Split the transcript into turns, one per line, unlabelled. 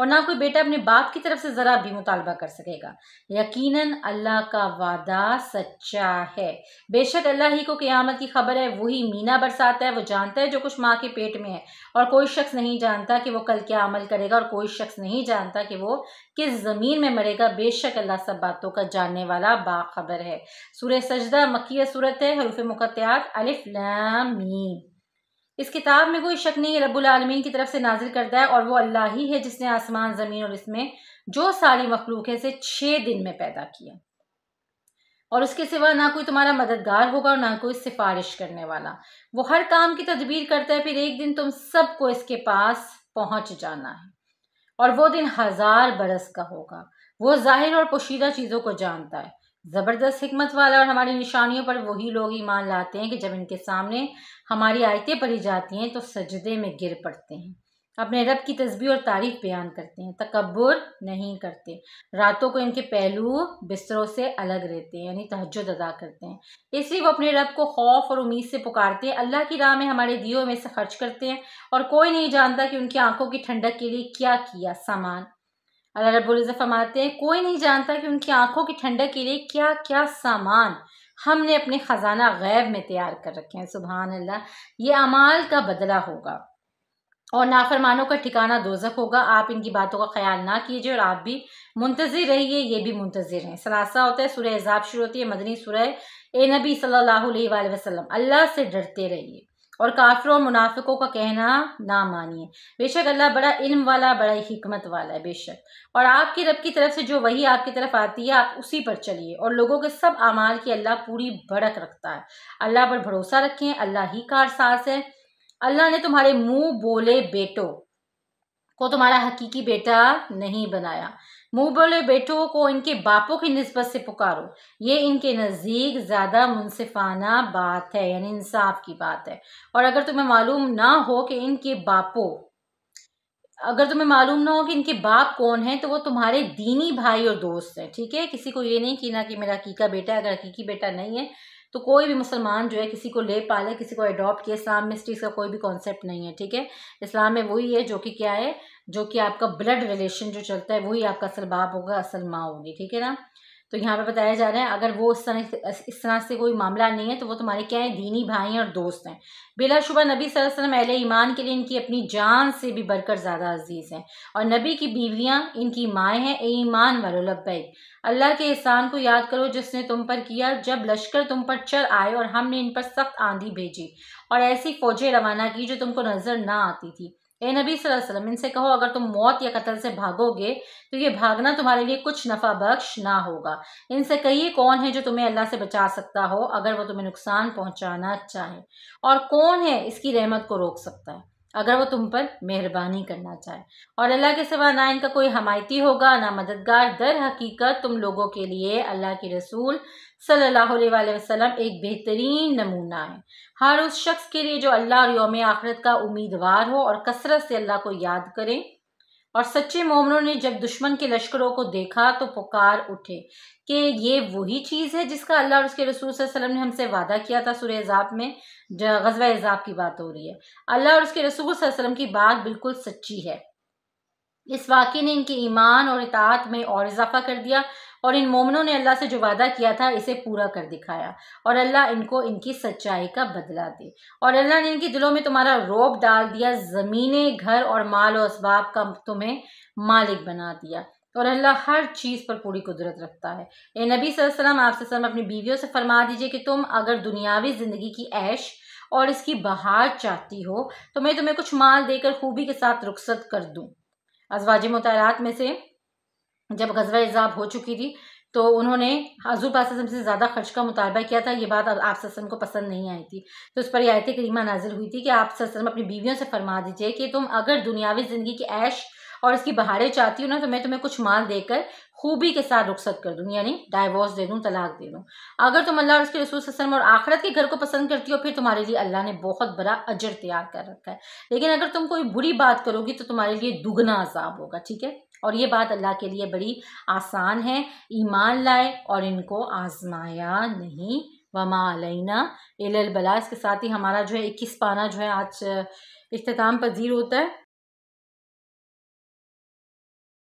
اور نہ کوئی بیٹا اپنے باپ کی طرف سے ذرا بھی مطالبہ کر سکے گا۔ یقیناً اللہ کا وعدہ سچا ہے، بے شک اللہ ہی کو قیامت کی خبر ہے، وہی مینا برساتا ہے، وہ جانتا ہے جو کچھ ماں کے پیٹ میں ہے، اور کوئی شخص نہیں جانتا کہ وہ کل کیا عمل کرے گا، اور کوئی شخص نہیں جانتا کہ وہ کس زمین میں مرے گا، بے شک اللہ سب باتوں کا جاننے والا باخبر ہے۔ سورہ سجدہ مکیہ سورت ہے، حروف مقطعات الف لام میم۔ اس کتاب میں کوئی شک نہیں، رب العالمین کی طرف سے نازل کردہ ہے، اور وہ اللہ ہی ہے جس نے آسمان زمین اور اس میں جو ساری مخلوق ہے اسے 6 دن میں پیدا کیا، اور اس کے سوا نہ کوئی تمہارا مددگار ہوگا اور نہ کوئی سفارش کرنے والا۔ وہ ہر کام کی تدبیر کرتا ہے، پھر ایک دن تم سب کو اس کے پاس پہنچ جانا ہے، اور وہ دن 1000 برس کا ہوگا۔ وہ ظاہر اور پوشیدہ چیزوں کو جانتا ہے، زبردست حکمت والا، اور ہماری نشانیوں پر وہی لوگ ایمان لاتے ہیں کہ جب ان کے سامنے ہماری آیتیں پڑھی جاتی ہیں تو سجدے میں گر پڑتے ہیں، اپنے رب کی تسبیح اور تعریف بیان کرتے ہیں، تکبر نہیں کرتے، راتوں کو ان کے پہلو بستروں سے الگ رہتے ہیں، یعنی تہجد ادا کرتے ہیں، اس لیے وہ اپنے رب کو خوف اور امید سے پکارتے ہیں، اللہ کی راہ میں ہمارے دیوں میں سے خرچ کرتے ہیں، اور کوئی نہیں جانتا کہ ان کی آنکھوں کی ٹھنڈک کے لیے کیا کیا سامان۔ اللہ رب العزت فرماتے ہیں کوئی نہیں جانتا کہ ان کی آنکھوں کی ٹھنڈک کے لیے کیا کیا سامان ہم نے اپنے خزانہ غیب میں تیار کر رکھے ہیں۔ سبحان اللہ، یہ اعمال کا بدلہ ہوگا، اور نافرمانوں کا ٹھکانہ دوزخ ہوگا۔ آپ ان کی باتوں کا خیال نہ کیجیے، اور آپ بھی منتظر رہیے، یہ بھی منتظر ہیں۔ ثلاثہ ہوتا ہے، سورہ احزاب شروع ہوتی ہے، مدنی سورہ۔ اے نبی صلی اللہ علیہ وآلہ وسلم، اللہ سے ڈرتے رہیے اور کافروں اور منافقوں کا کہنا نہ مانیے، بے شک اللہ بڑا علم والا، بڑا حکمت والا ہے، بے شک۔ اور آپ کی رب کی طرف سے جو وحی آپ کی طرف آتی ہے آپ اسی پر چلیے، اور لوگوں کے سب اعمال کی اللہ پوری بھرک رکھتا ہے۔ اللہ پر بھروسہ رکھیں، اللہ ہی کارساز ہے۔ اللہ نے تمہارے منہ بولے بیٹوں کو تمہارا حقیقی بیٹا نہیں بنایا، منہ بولے بیٹوں کو ان کے باپوں کی نسبت سے پکارو، یہ ان کے نزدیک زیادہ منصفانہ بات ہے، یعنی انصاف کی بات ہے۔ اور اگر تمہیں معلوم نہ ہو کہ ان کے باپ کون ہیں تو وہ تمہارے دینی بھائی اور دوست ہیں، ٹھیک ہے۔ کسی کو یہ نہیں کہنا کہ میرا حقیقی بیٹا ہے، اگر حقیقی بیٹا نہیں ہے تو کوئی بھی مسلمان جو ہے کسی کو لے پالے، کسی کو اڈاپٹ کیا، اسلام میں اس چیز کا کوئی بھی کانسیپٹ نہیں ہے، ٹھیک ہے۔ اسلام میں وہی ہے جو کہ کیا ہے، جو کہ آپ کا بلڈ ریلیشن جو چلتا ہے وہی آپ کا اصل باپ ہوگا، اصل ماں ہوگی، ٹھیک ہے نا۔ تو یہاں پہ بتایا جا رہا ہے اگر وہ اس طرح سے کوئی معاملہ نہیں ہے تو وہ تمہارے کیا ہیں، دینی بھائی اور دوست ہیں۔ بلا شبہ نبی صلی اللہ علیہ وسلم اہل ایمان کے لیے ان کی اپنی جان سے بھی بڑھ کر زیادہ عزیز ہیں، اور نبی کی بیویاں ان کی مائیں ہیں۔ اے ایمان والو، لبیک، اللہ کے احسان کو یاد کرو جس نے تم پر کیا، جب لشکر تم پر چل آئے اور ہم نے ان پر سخت آندھی بھیجی اور ایسی فوجیں روانہ کی جو تم کو نظر نہ آتی تھی۔ اے نبی صلی اللہ علیہ وسلم، ان سے کہو اگر تم موت یا قتل سے بھاگو گے تو یہ بھاگنا تمہارے لیے کچھ نفع بخش نہ ہوگا۔ ان سے کہیے کون ہے جو تمہیں اللہ سے بچا سکتا ہو اگر وہ تمہیں نقصان پہنچانا چاہے، اور کون ہے اس کی رحمت کو روک سکتا ہے اگر وہ تم پر مہربانی کرنا چاہے، اور اللہ کے سوا نہ ان کا کوئی حمایتی ہوگا نہ مددگار۔ در حقیقت تم لوگوں کے لیے اللہ کے رسول صلی اللہ علیہ وآلہ وسلم ایک بہترین نمونہ ہے، ہر اس شخص کے لیے جو اللہ اور یوم آخرت کا امیدوار ہو اور کثرت سے اللہ کو یاد کرے۔ اور سچے مومنوں نے جب دشمن کے لشکروں کو دیکھا تو پکار اٹھے کہ یہ وہی چیز ہے جس کا اللہ اور اس کے رسول صلی اللہ علیہ وسلم نے ہم سے وعدہ کیا تھا۔ سورہ احزاب میں غزوہ احزاب کی بات ہو رہی ہے۔ اللہ اور اس کے رسول صلی اللہ علیہ وسلم کی بات بالکل سچی ہے، اس واقعے نے ان کے ایمان اور اطاعت میں اور اضافہ کر دیا، اور ان مومنوں نے اللہ سے جو وعدہ کیا تھا اسے پورا کر دکھایا، اور اللہ ان کو ان کی سچائی کا بدلہ دے۔ اور اللہ نے ان کے دلوں میں تمہارا رعب ڈال دیا، زمینیں، گھر اور مال و اسباب کا تمہیں مالک بنا دیا، اور اللہ ہر چیز پر پوری قدرت رکھتا ہے۔ اے نبی صلی اللہ علیہ وسلم، آپ صلی اللہ علیہ وسلم اپنی بیویوں سے فرما دیجئے کہ تم اگر دنیاوی زندگی کی عیش اور اس کی بہار چاہتی ہو تو میں تمہیں کچھ مال دے کر خوبی کے ساتھ رخصت کر دوں۔ ازواج مطہرات میں سے جب غزوہ احزاب ہو چکی تھی تو انہوں نے حضور پاک صلی اللہ علیہ وسلم سے زیادہ خرچ کا مطالبہ کیا تھا، یہ بات آپ صلی اللہ علیہ وسلم کو پسند نہیں آئی تھی، تو اس پر یہ آیت کریمہ نازل ہوئی تھی کہ آپ صلی اللہ علیہ وسلم اپنی بیویوں سے فرما دیجئے کہ تم اگر دنیاوی زندگی کی عیش اور اس کی بہاریں چاہتی ہو نا تو میں تمہیں کچھ مال دے کر خوبی کے ساتھ رخصت کر دوں، یعنی ڈائیورس دے دوں، طلاق دے دوں۔ اگر تم اللہ اور اس کے رسول صلی اللہ علیہ وسلم اور آخرت کے گھر کو پسند کرتی ہو پھر تمہارے لیے اللہ نے بہت بڑا اجر تیار کر رکھا ہے، لیکن اگر تم کوئی بری بات کرو گی تو تمہارے لیے دگنا عذاب ہوگا، ٹھیک ہے۔ اور یہ بات اللہ کے لیے بڑی آسان ہے، ایمان لائے اور ان کو آزمایا نہیں، وما علینا الا البلاغ۔ اس کے ساتھ ہی ہمارا جو ہے 21 پانہ جو ہے آج اختتام پذیر ہوتا ہے۔